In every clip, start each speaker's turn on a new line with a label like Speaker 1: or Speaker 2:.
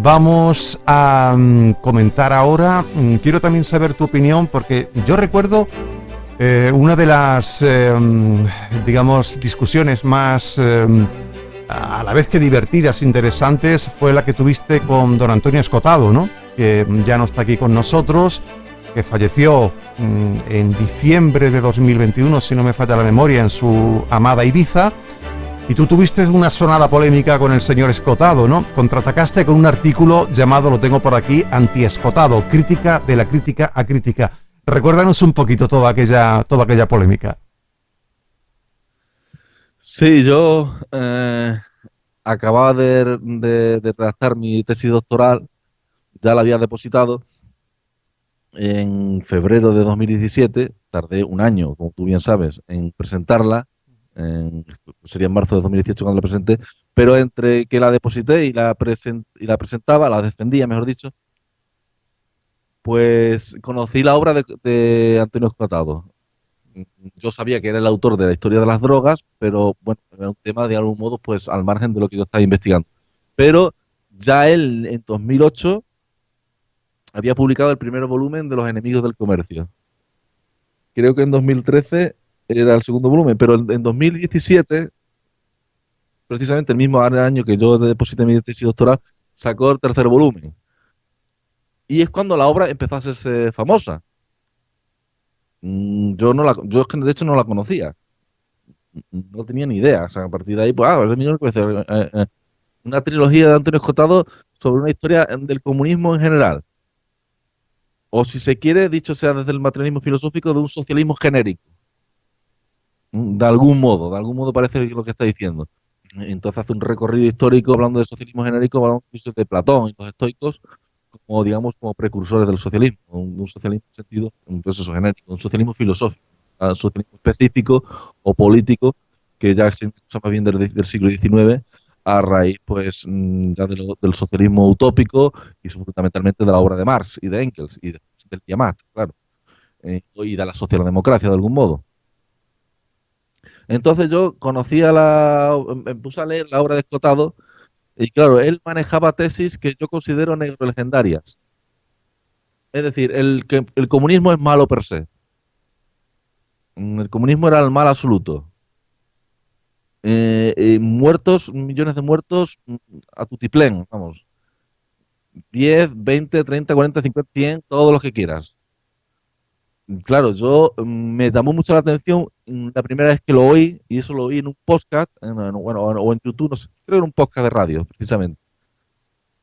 Speaker 1: vamos a comentar ahora. Quiero también saber tu opinión porque yo recuerdo una de las, digamos, discusiones más a la vez que divertidas, interesantes, fue la que tuviste con don Antonio Escotado, ¿no? Que ya no está aquí con nosotros, que falleció en diciembre de 2021, si no me falla la memoria, en su amada Ibiza. Y tú tuviste una sonada polémica con el señor Escotado, ¿no? Contraatacaste con un artículo llamado, lo tengo por aquí, Anti-Escotado, crítica de la crítica a crítica. Recuérdanos un poquito toda aquella polémica.
Speaker 2: Sí, yo acababa de redactar mi tesis doctoral, ya la había depositado en febrero de 2017, tardé un año, como tú bien sabes, en presentarla, sería en marzo de 2018 cuando la presenté, pero entre que la deposité y la presentaba, la defendía, mejor dicho, pues conocí la obra de Antonio Escotado. Yo sabía que era el autor de la historia de las drogas, pero bueno, era un tema de algún modo pues al margen de lo que yo estaba investigando. Pero ya él en 2008 había publicado el primer volumen de Los enemigos del comercio. Creo que en 2013 era el segundo volumen, pero en 2017, precisamente el mismo año que yo deposité mi tesis doctoral, sacó el tercer volumen. Y es cuando la obra empezó a hacerse famosa. Yo es que de hecho no la conocía. No tenía ni idea. O sea, a partir de ahí, pues, una trilogía de Antonio Escotado sobre una historia del comunismo en general. O si se quiere, dicho sea desde el materialismo filosófico, de un socialismo genérico. De algún modo parece lo que está diciendo. Entonces hace un recorrido histórico hablando de socialismo genérico, hablando de Platón y los estoicos, como digamos, como precursores del socialismo, un socialismo en sentido, pues eso, genérico, un socialismo filosófico, un socialismo específico o político, que ya se usa más bien del siglo XIX, a raíz pues ya del socialismo utópico y fundamentalmente de la obra de Marx y de Engels y del Tiamat, claro, y de la socialdemocracia de algún modo. Entonces yo me puse a leer la obra de Escotado y claro, él manejaba tesis que yo considero negrolegendarias. Es decir, que el comunismo es malo per se. El comunismo era el mal absoluto. Muertos, millones de muertos a tutiplén, vamos. 10, 20, 30, 40, 50, 100, todos los que quieras. Claro, me llamó mucho la atención la primera vez que lo oí, y eso lo oí en un podcast, bueno, o en YouTube, no sé, creo que era un podcast de radio, precisamente.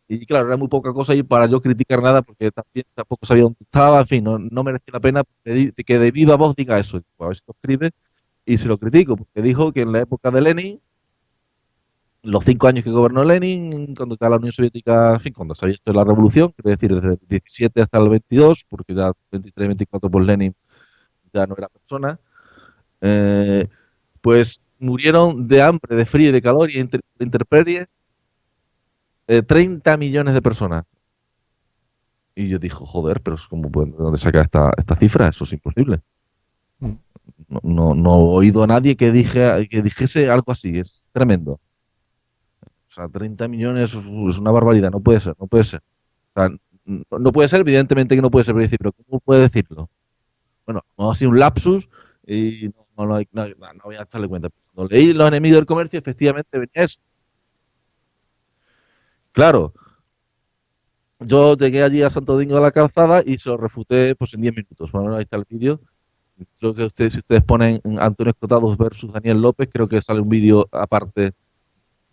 Speaker 2: Y claro, era muy poca cosa ahí para yo criticar nada, porque también tampoco sabía dónde estaba, en fin, no merecía la pena que de viva voz diga eso. Pues a ver si lo escribe y se lo critico, porque dijo que en la época de Lenin, los 5 años que gobernó Lenin, cuando estaba la Unión Soviética, en fin, cuando se había hecho la revolución, quiero decir, desde el 17 hasta el 22, porque ya 23, 24 por Lenin ya no era persona, eh, pues murieron de hambre, de frío y de calor y de intemperie 30 millones de personas. Y yo dijo, joder, pero ¿cómo pueden, de dónde saca esta cifra? Eso es imposible. No he oído a nadie que dijese algo así, es tremendo. O sea, 30 millones es una barbaridad, no puede ser, no puede ser. O sea, no puede ser, evidentemente que no puede ser, pero ¿cómo puede decirlo? Bueno, ha sido un lapsus y no voy a echarle cuenta. Cuando leí Los enemigos del comercio, efectivamente venía eso. Claro, yo llegué allí a Santo Domingo de la Calzada y se lo refuté pues en 10 minutos. Bueno, ahí está el vídeo. Creo que si ustedes ponen Antonio Escotado versus Daniel López, creo que sale un vídeo aparte,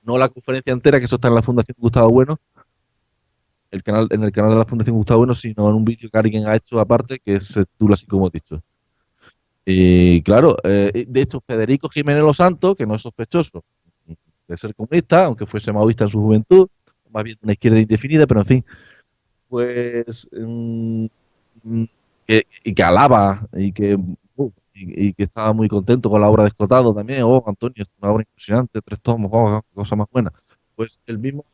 Speaker 2: no la conferencia entera, que eso está en la Fundación Gustavo Bueno, en el canal de la Fundación Gustavo Bueno, sino en un vídeo que alguien ha hecho aparte, que se titula así como he dicho. Y claro, de hecho, Federico Jiménez Los Santos, que no es sospechoso de ser comunista, aunque fuese maoísta en su juventud, más bien una izquierda indefinida, pero en fin, pues y que alaba y que estaba muy contento con la obra de Escotado también. Oh, Antonio, es una obra impresionante, 3 tomos, oh, cosa más buena. Pues el mismo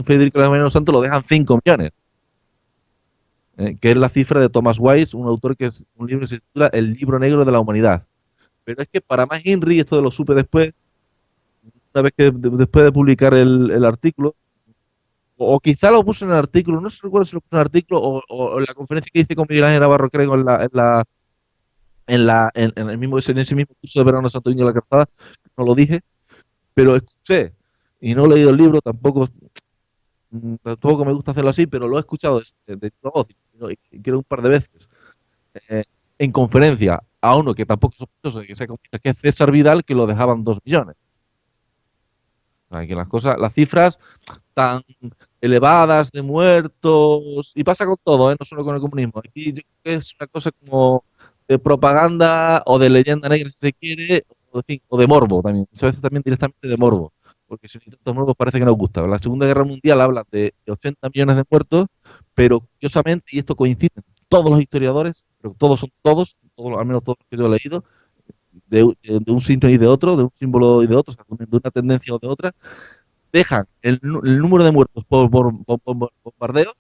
Speaker 2: Federico Jiménez Santos lo dejan 5 millones, que es la cifra de Thomas Weiss, un autor que es un libro que se titula El libro negro de la humanidad. Pero es que para más Henry, esto lo supe después, una vez que después de publicar el artículo, o quizá lo puso en el artículo, no sé recuerdo si lo puso en el artículo o en la conferencia que hice con Miguel Ángel Navarro, creo, en el mismo, en ese mismo curso de verano de Santo Domingo de la Calzada, no lo dije, pero escuché, y no he leído el libro, tampoco me gusta hacerlo así, pero lo he escuchado de voz, y creo un par de veces, eh, en conferencia, a uno que tampoco es sospechoso de que sea comunista, que es César Vidal, que lo dejaban 2 millones. O sea, que las cifras tan elevadas de muertos, y pasa con todo, no solo con el comunismo. Aquí yo creo que es una cosa como de propaganda o de leyenda negra, si se quiere, o de morbo también. Muchas veces también directamente de morbo, porque si no hay tantos morbos parece que nos gusta. En la Segunda Guerra Mundial hablan de 80 millones de muertos, pero curiosamente, y esto coincide en todos los historiadores, pero todos, al menos todos los que yo he leído, de un signo y de otro, de un símbolo y de otro, o sea, de una tendencia o de otra, dejan el número de muertos por bombardeos,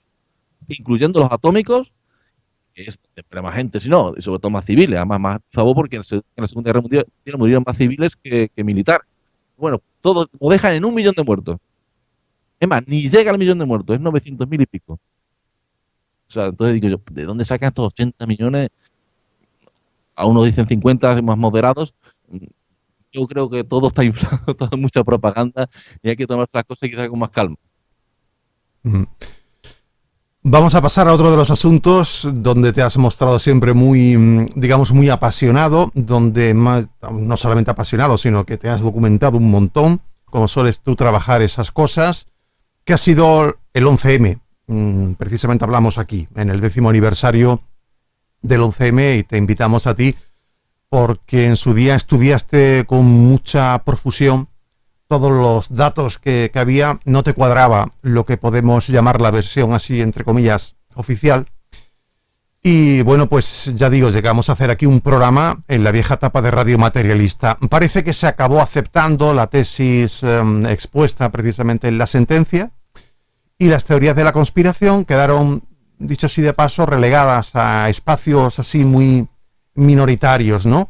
Speaker 2: incluyendo los atómicos, que es siempre más gente, si no, y sobre todo más civiles, además más favor porque en la Segunda Guerra Mundial murieron más civiles que militares. Bueno, todo lo dejan en 1 millón de muertos. Es más, ni llega al millón de muertos, es 900.000 y pico. O sea, entonces digo yo, ¿de dónde sacan estos 80 millones? A unos dicen 50 más moderados. Yo creo que todo está inflado, todo es mucha propaganda y hay que tomar las cosas quizás con más calma.
Speaker 1: Mm. Vamos a pasar a otro de los asuntos donde te has mostrado siempre muy, digamos, muy apasionado, donde no solamente apasionado, sino que te has documentado un montón, como sueles tú trabajar esas cosas, que ha sido el 11M. Precisamente hablamos aquí, en el 10º aniversario del 11M, y te invitamos a ti porque en su día estudiaste con mucha profusión todos los datos que había. No te cuadraba lo que podemos llamar la versión así, entre comillas, oficial. Y bueno, pues ya digo, llegamos a hacer aquí un programa en la vieja etapa de Radio Materialista. Parece que se acabó aceptando la tesis expuesta precisamente en la sentencia, y las teorías de la conspiración quedaron, dicho así de paso, relegadas a espacios así muy minoritarios, ¿no?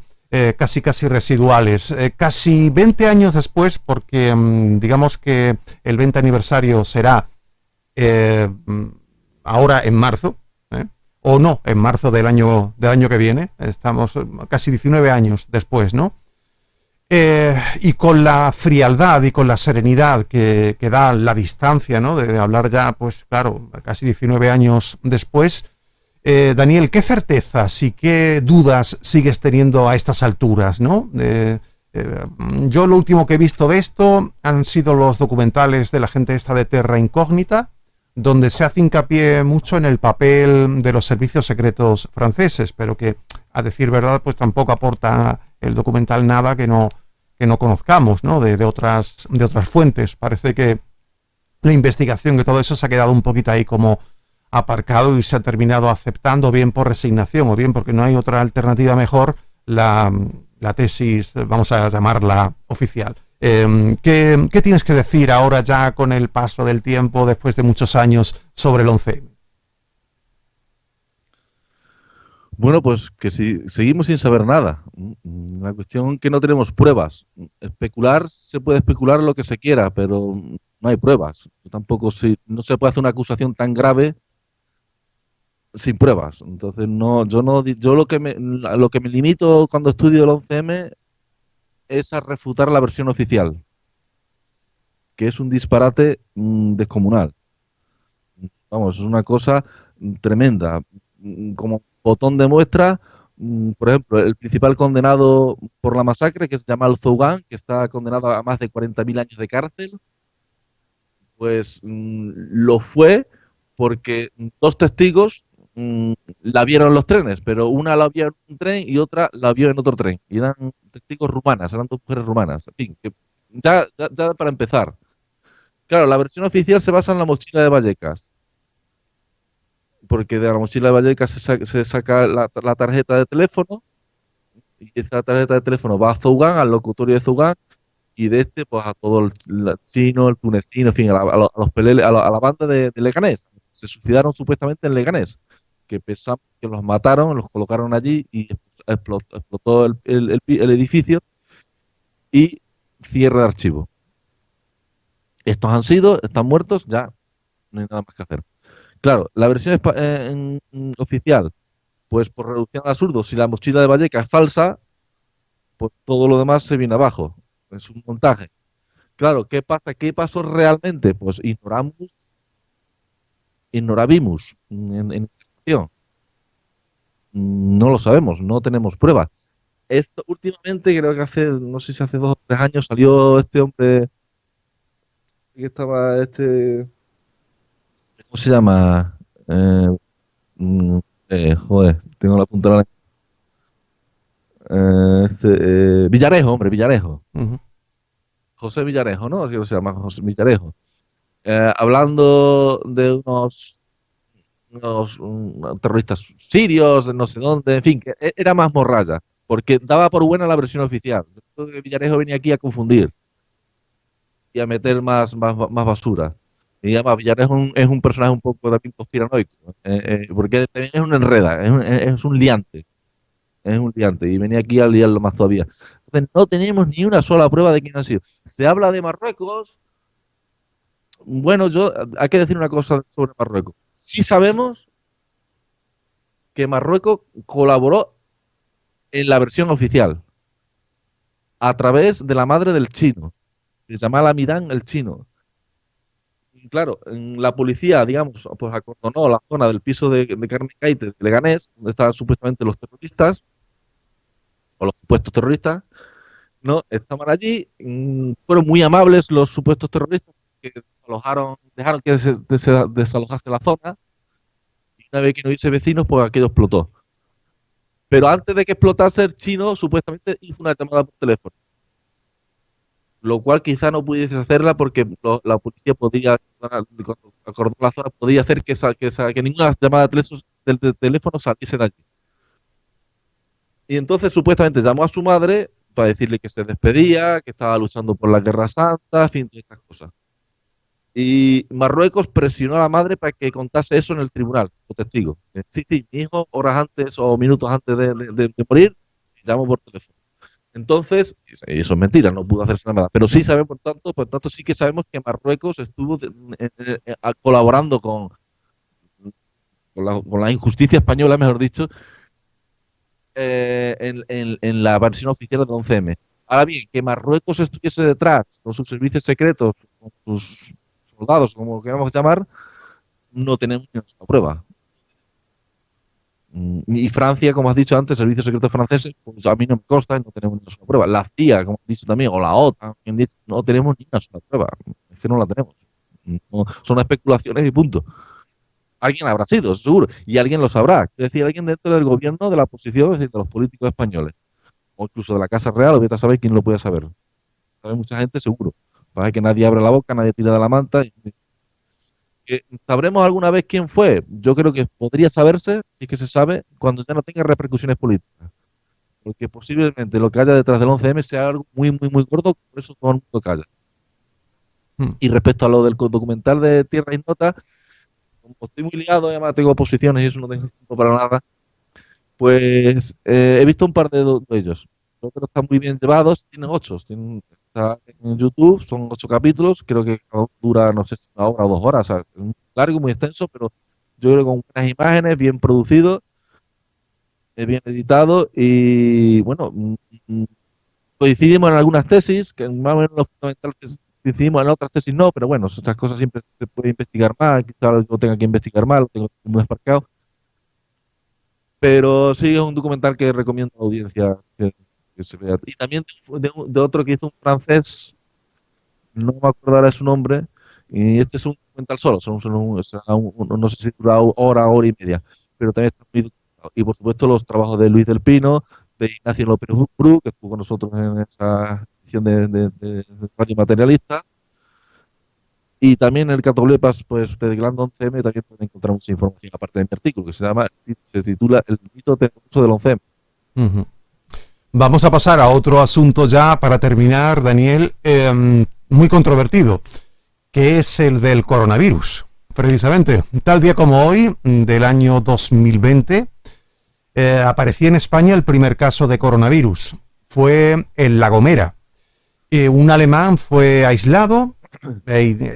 Speaker 1: Casi residuales. Casi 20 años después, porque digamos que el 20 aniversario será ahora en marzo, o no, en marzo del año que viene. Estamos casi 19 años después, ¿no? Y con la frialdad y con la serenidad que da la distancia, ¿no? De hablar ya, pues claro, casi 19 años después. Daniel, ¿qué certezas y qué dudas sigues teniendo a estas alturas, ¿no? Yo lo último que he visto de esto han sido los documentales de la gente esta de Terra Incógnita, donde se hace hincapié mucho en el papel de los servicios secretos franceses, pero que, a decir verdad, pues tampoco aporta el documental nada que no conozcamos, ¿no? De otras fuentes. Parece que la investigación, que todo eso se ha quedado un poquito ahí como aparcado y se ha terminado aceptando, bien por resignación o bien porque no hay otra alternativa mejor, la tesis, vamos a llamarla oficial. ¿Qué tienes que decir ahora ya con el paso del tiempo, después de muchos años, sobre el 11M?
Speaker 2: Bueno, pues que si seguimos sin saber nada. La cuestión es que no tenemos pruebas. Especular, se puede especular lo que se quiera, pero no hay pruebas. Tampoco no se puede hacer una acusación tan grave sin pruebas. Entonces yo lo que me limito cuando estudio el 11M es a refutar la versión oficial, que es un disparate descomunal. Vamos, es una cosa tremenda. Como botón de muestra, por ejemplo, el principal condenado por la masacre, que es Jamal Zougan, que está condenado a más de 40.000 años de cárcel, pues lo fue porque 2 testigos la vieron en los trenes, pero una la vio en un tren y otra la vio en otro tren. Y eran testigos rumanas, eran 2 mujeres rumanas. En fin, que ya para empezar. Claro, la versión oficial se basa en la mochila de Vallecas, porque de la mochila de Vallecas se saca la tarjeta de teléfono, y esa tarjeta de teléfono va a Zougan, al locutorio de Zougan, y de este pues a todo el chino, el tunecino, en fin, a los peleles, a la banda de Leganés. Se suicidaron supuestamente en Leganés, que pensamos que los mataron, los colocaron allí y explotó el edificio, y cierre de archivo. Están muertos ya. no hay nada más que hacer. Claro, la versión oficial, pues por reducción al absurdo, si la mochila de Valleca es falsa, pues todo lo demás se viene abajo. Es un montaje. Claro, ¿qué pasa? ¿Qué pasó realmente? Pues ignorabimos en información. No lo sabemos, no tenemos pruebas. Esto últimamente, creo que no sé si hace 2 o 3 años, salió este hombre que estaba, ¿cómo se llama? Eh, joder, tengo la punta de la... Villarejo, hombre, Villarejo.
Speaker 1: Ujú.
Speaker 2: José Villarejo, ¿no? Así que se llama José Villarejo. Hablando de unos terroristas sirios, de no sé dónde, en fin, que era más morralla, porque daba por buena la versión oficial. Yo creo que Villarejo venía aquí a confundir y a meter más basura. Y además, Villarejo es un personaje un poco también conspiranoico, porque también es un enreda, es un liante. Es un liante y venía aquí a liarlo más todavía. Entonces, no tenemos ni una sola prueba de quién ha sido. Se habla de Marruecos. Bueno, hay que decir una cosa sobre Marruecos. Sí sabemos que Marruecos colaboró en la versión oficial a través de la madre del chino, que se llama Al-Midán el chino. Y claro, la policía, digamos, pues acordonó la zona del piso de Carmen Caite de Leganés, donde estaban supuestamente los terroristas, o los supuestos terroristas, ¿no? Estaban allí, fueron muy amables los supuestos terroristas que dejaron que se desalojase la zona, y una vez que no hubiese vecinos, pues aquello explotó. Pero antes de que explotase, el chino supuestamente hizo una llamada por teléfono, lo cual quizá no pudiese hacerla porque la policía podría, cuando acordó la zona, podía hacer que ninguna llamada de teléfono saliese de allí. Y entonces supuestamente llamó a su madre para decirle que se despedía, que estaba luchando por la Guerra Santa, en fin, todas estas cosas. Y Marruecos presionó a la madre para que contase eso en el tribunal, como testigo. Sí, sí, mi hijo, horas antes o minutos antes de morir, llamó por teléfono. Entonces, eso es mentira, no pudo hacerse nada. Pero sí sabemos, por tanto, sí que sabemos que Marruecos estuvo colaborando con la injusticia española, mejor dicho, en la versión oficial del 11M. Ahora bien, que Marruecos estuviese detrás, con sus servicios secretos, con sus soldados, como lo queramos llamar, no tenemos ni una prueba. Y Francia, como has dicho antes, servicios secretos franceses, pues a mí no me consta, no tenemos ni una sola prueba. La CIA, como has dicho también, o la OTAN, no tenemos ni una sola prueba. Es que no la tenemos. No, son especulaciones y punto. Alguien habrá sido, seguro, y alguien lo sabrá. Es decir, alguien dentro del gobierno, de la oposición, es decir, de los políticos españoles, o incluso de la Casa Real, o vete a saber quién lo puede saber. Sabe mucha gente, seguro. Para que nadie abra la boca, nadie tira de la manta. ¿Sabremos alguna vez quién fue? Yo creo que podría saberse, sí que se sabe, cuando ya no tenga repercusiones políticas. Porque posiblemente lo que haya detrás del 11M sea algo muy, muy, muy gordo, por eso todo el mundo calla. Y respecto a lo del documental de Tierra Ignota, como estoy muy liado, además tengo posiciones y eso no tengo tiempo para nada, pues he visto un par de ellos. Creo que están muy bien llevados, tienen 8, está en YouTube, son 8 capítulos, creo que cada uno dura, no sé si 1 hora o 2 horas, o sea, es muy largo, muy extenso, pero yo creo que con buenas imágenes, bien producido, bien editado y bueno, coincidimos en algunas tesis, que más o menos lo fundamental que coincidimos, en otras tesis no, pero bueno, estas cosas siempre se puede investigar más, quizás lo tenga que investigar más, lo tengo muy desmarcado. Pero sí es un documental que recomiendo a la audiencia que se vea. Y también de otro que hizo un francés, no me acordaré su nombre, y este es un documental solo, no sé si dura hora y media, pero también está muy documentado. Y por supuesto los trabajos de Luis del Pino, de Ignacio López Bru, que estuvo con nosotros en esa edición de Radio Materialista. Y también en el Catolepas, pues de Glando 11M también pueden encontrar mucha información aparte de mi artículo, que se titula El mito tenebroso del 11M.
Speaker 1: Uh-huh. Vamos a pasar a otro asunto ya para terminar, Daniel, muy controvertido, que es el del coronavirus. Precisamente, tal día como hoy, del año 2020, aparecía en España el primer caso de coronavirus. Fue en La Gomera. Un alemán fue aislado,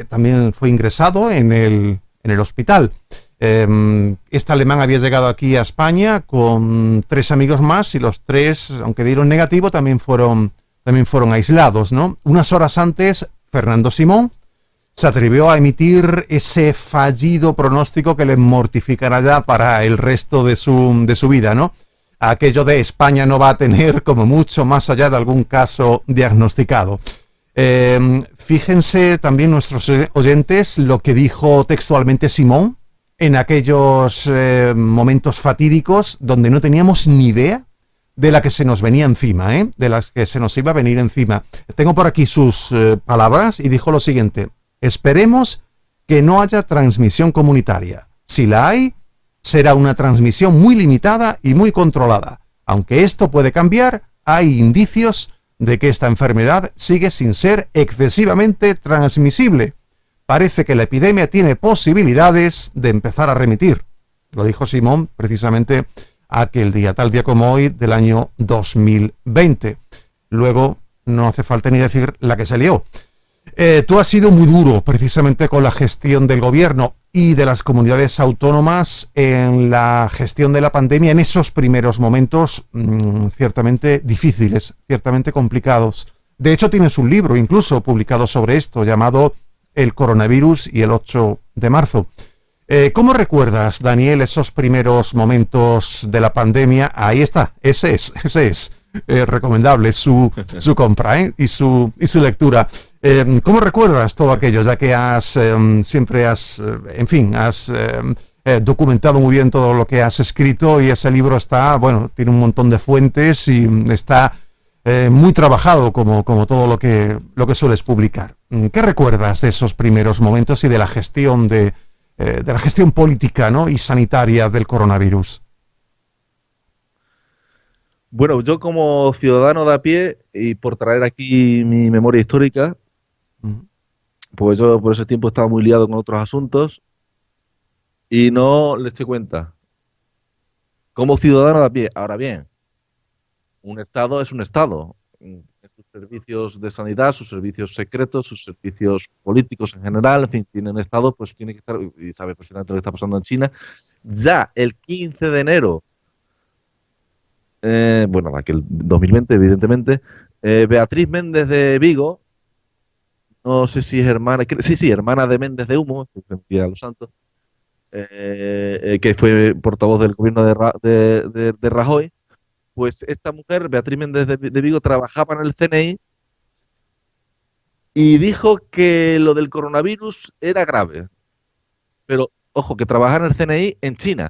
Speaker 1: también fue ingresado en el en el hospital. Este alemán había llegado aquí a España con 3 amigos más y los 3, aunque dieron negativo, también fueron aislados, ¿no? Unas horas antes, Fernando Simón se atrevió a emitir ese fallido pronóstico que le mortificará ya para el resto de su vida, ¿no? Aquello de España no va a tener como mucho más allá de algún caso diagnosticado. Fíjense también nuestros oyentes lo que dijo textualmente Simón en aquellos momentos fatídicos donde no teníamos ni idea de la que se nos venía encima, de las que se nos iba a venir encima. Tengo por aquí sus palabras y dijo lo siguiente: esperemos que no haya transmisión comunitaria. Si la hay, será una transmisión muy limitada y muy controlada. Aunque esto puede cambiar, hay indicios de que esta enfermedad sigue sin ser excesivamente transmisible. Parece que la epidemia tiene posibilidades de empezar a remitir. Lo dijo Simón precisamente aquel día, tal día como hoy, del año 2020. Luego, no hace falta ni decir la que se lió. Tú has sido muy duro precisamente con la gestión del gobierno y de las comunidades autónomas en la gestión de la pandemia en esos primeros momentos ciertamente difíciles, ciertamente complicados. De hecho, tienes un libro incluso publicado sobre esto llamado El coronavirus y el 8 de marzo. ¿Cómo recuerdas, Daniel, esos primeros momentos de la pandemia? Ahí está, ese es. Recomendable su compra y su lectura. ¿Cómo recuerdas todo aquello, ya que siempre has documentado muy bien todo lo que has escrito y ese libro tiene un montón de fuentes y está muy trabajado como todo lo que sueles publicar? ¿Qué recuerdas de esos primeros momentos y de la gestión de la gestión política, ¿no?, y sanitaria del coronavirus?
Speaker 2: Bueno, yo como ciudadano de a pie, y por traer aquí mi memoria histórica, pues yo por ese tiempo estaba muy liado con otros asuntos y no le eché cuenta. Como ciudadano de a pie, ahora bien, un Estado es un Estado. Sus servicios de sanidad, sus servicios secretos, sus servicios políticos en general, en fin, tiene un Estado, pues tiene que estar, y sabe perfectamente lo que está pasando en China. Ya el 15 de enero, aquel 2020, evidentemente, Beatriz Méndez de Vigo, no sé si es hermana, sí, hermana de Méndez de Humo, a los santos, que fue portavoz del gobierno de Rajoy. Pues esta mujer, Beatriz Méndez de Vigo, trabajaba en el CNI y dijo que lo del coronavirus era grave. Pero, ojo, que trabaja en el CNI en China.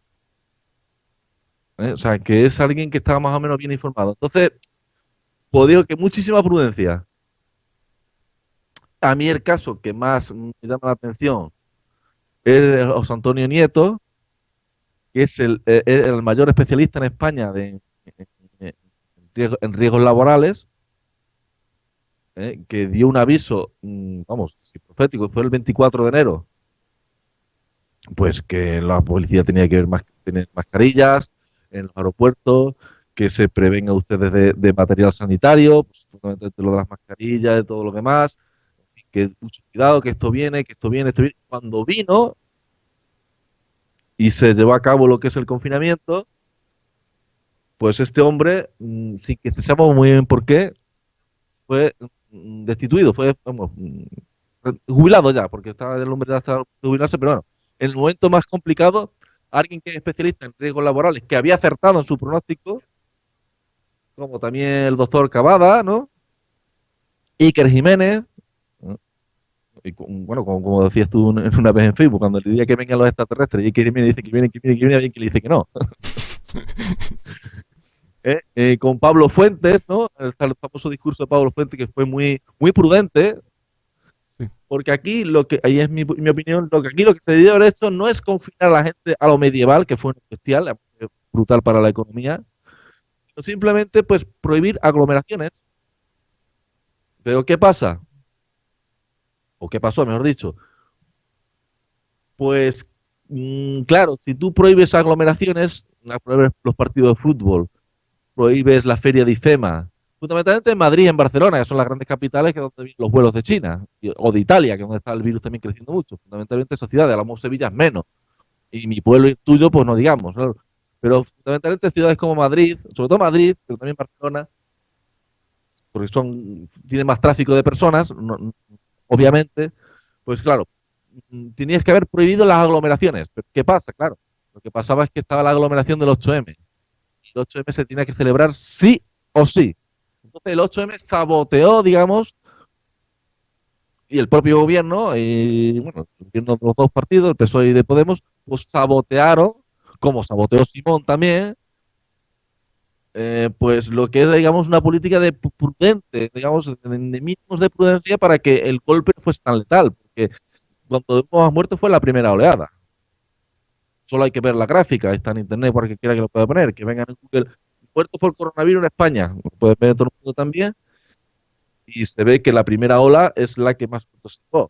Speaker 2: O sea, que es alguien que estaba más o menos bien informado. Entonces, pues digo que muchísima prudencia. A mí el caso que más me llama la atención es el de José Antonio Nieto, que es el mayor especialista en España en riesgos laborales, que dio un aviso, profético, fue el 24 de enero, pues que la policía tenía que tener mascarillas en los aeropuertos, que se prevenga ustedes de material sanitario, pues, fundamentalmente lo de las mascarillas, de todo lo demás, que mucho cuidado, que esto viene. Cuando vino y se llevó a cabo lo que es el confinamiento, pues este hombre, sin que se sepa muy bien por qué, fue destituido, fue jubilado ya, porque estaba el hombre ya hasta jubilarse, pero bueno, en el momento más complicado, alguien que es especialista en riesgos laborales, que había acertado en su pronóstico, como también el doctor Cavada, ¿no? Iker Jiménez, ¿no? Y, bueno, como decías tú una vez en Facebook, cuando le diría que vengan los extraterrestres y Iker Jiménez dice que viene, alguien que le dice que no. Con Pablo Fuentes, ¿no? El famoso discurso de Pablo Fuentes, que fue muy, muy prudente, sí. Porque aquí, ahí es mi opinión, lo que se debió haber hecho no es confinar a la gente a lo medieval, que fue bestial, brutal para la economía, sino simplemente pues prohibir aglomeraciones. Pero ¿qué pasa? O ¿qué pasó, mejor dicho? Pues, claro, si tú prohíbes aglomeraciones, prohíbes los partidos de fútbol, prohíbes la feria de IFEMA, Fundamentalmente en Madrid y en Barcelona, que son las grandes capitales, que es donde vienen los vuelos de China, o de Italia, que es donde está el virus también creciendo mucho. Fundamentalmente esas ciudades, a lo mejor Sevilla es menos, y mi pueblo y el tuyo, pues no digamos, claro. Pero fundamentalmente ciudades como Madrid, sobre todo Madrid, pero también Barcelona, porque tienen más tráfico de personas, obviamente, pues claro, tenías que haber prohibido las aglomeraciones. ¿Pero qué pasa? Claro, lo que pasaba es que estaba la aglomeración del 8M. El 8M se tenía que celebrar sí o sí. Entonces el 8M saboteó, digamos, y el propio gobierno, y bueno, el gobierno de los dos partidos, el PSOE y de Podemos, pues sabotearon, como saboteó Simón también, pues lo que es, digamos, una política de prudente, digamos, de mínimos de prudencia para que el golpe no fuese tan letal, porque cuando hubo más muertos fue la primera oleada. Solo hay que ver la gráfica, está en internet para que quiera que lo pueda poner, que vengan en Google, muertos por coronavirus en España, lo pueden ver en todo el mundo también, y se ve que la primera ola es la que más muertos tuvo.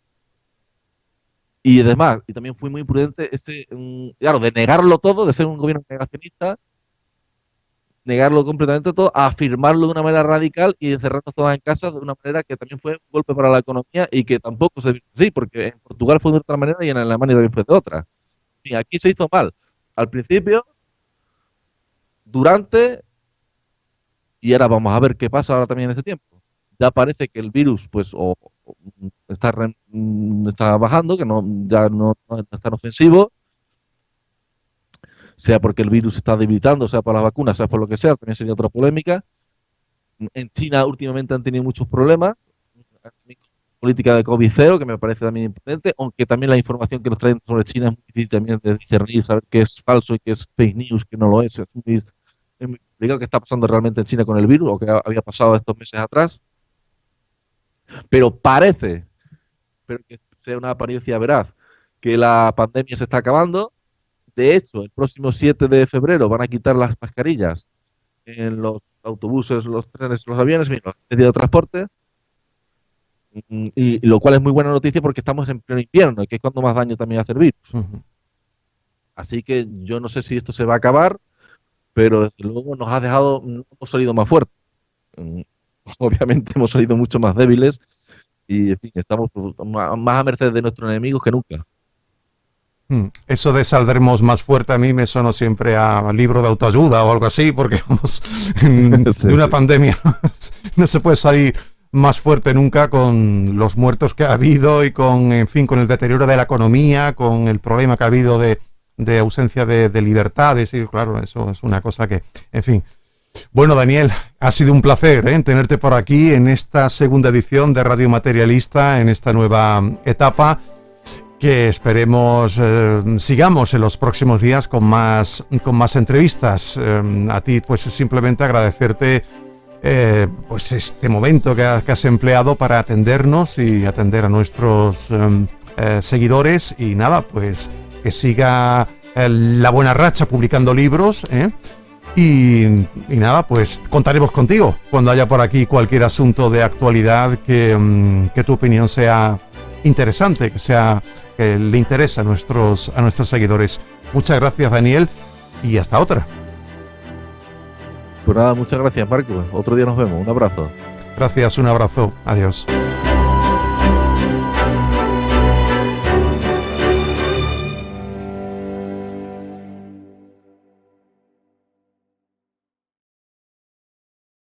Speaker 2: Y además, y también fue muy prudente claro, de negarlo todo, de ser un gobierno negacionista, negarlo completamente todo, a afirmarlo de una manera radical y encerrarnos todas en casa de una manera que también fue un golpe para la economía y que tampoco se vio así, porque en Portugal fue de otra manera y en Alemania también fue de otra. Sí, aquí se hizo mal. Al principio, durante, y ahora vamos a ver qué pasa ahora también en este tiempo. Ya parece que el virus, pues, está bajando, que ya no es tan ofensivo, sea porque el virus está debilitando, sea por las vacunas, sea por lo que sea, también sería otra polémica. En China últimamente han tenido muchos problemas. Política de COVID cero, que me parece también importante, aunque también la información que nos traen sobre China es muy difícil también de discernir, saber qué es falso y qué es fake news, qué no lo es. Es muy complicado qué está pasando realmente en China con el virus o qué había pasado estos meses atrás. Pero parece, pero que sea una apariencia veraz, que la pandemia se está acabando. De hecho, el próximo 7 de febrero van a quitar las mascarillas en los autobuses, los trenes, los aviones, en los medios de transporte. Y lo cual es muy buena noticia porque estamos en pleno invierno, que es cuando más daño también hace el virus. Así que yo no sé si esto se va a acabar, pero desde luego nos ha dejado, no hemos salido más fuertes. Obviamente hemos salido mucho más débiles y en fin, estamos más a merced de nuestros enemigos que nunca.
Speaker 1: Eso de saldremos más fuerte a mí me sonó siempre a libro de autoayuda o algo así, porque vamos, de una pandemia no se puede salir más fuerte nunca con los muertos que ha habido y con, en fin, con el deterioro de la economía, con el problema que ha habido de ausencia de libertades, y claro, eso es una cosa que, en fin. Bueno, Daniel, ha sido un placer tenerte por aquí en esta segunda edición de Radio Materialista, en esta nueva etapa, que esperemos sigamos en los próximos días con más entrevistas. A ti, pues simplemente agradecerte pues este momento que has empleado para atendernos y atender a nuestros seguidores, y nada, pues que siga la buena racha publicando libros, y nada, pues contaremos contigo cuando haya por aquí cualquier asunto de actualidad que tu opinión sea interesante, que le interese a nuestros seguidores. Muchas gracias, Daniel, y hasta otra.
Speaker 2: Pues nada, muchas gracias, Marco. Otro día nos vemos. Un abrazo.
Speaker 1: Gracias, un abrazo. Adiós.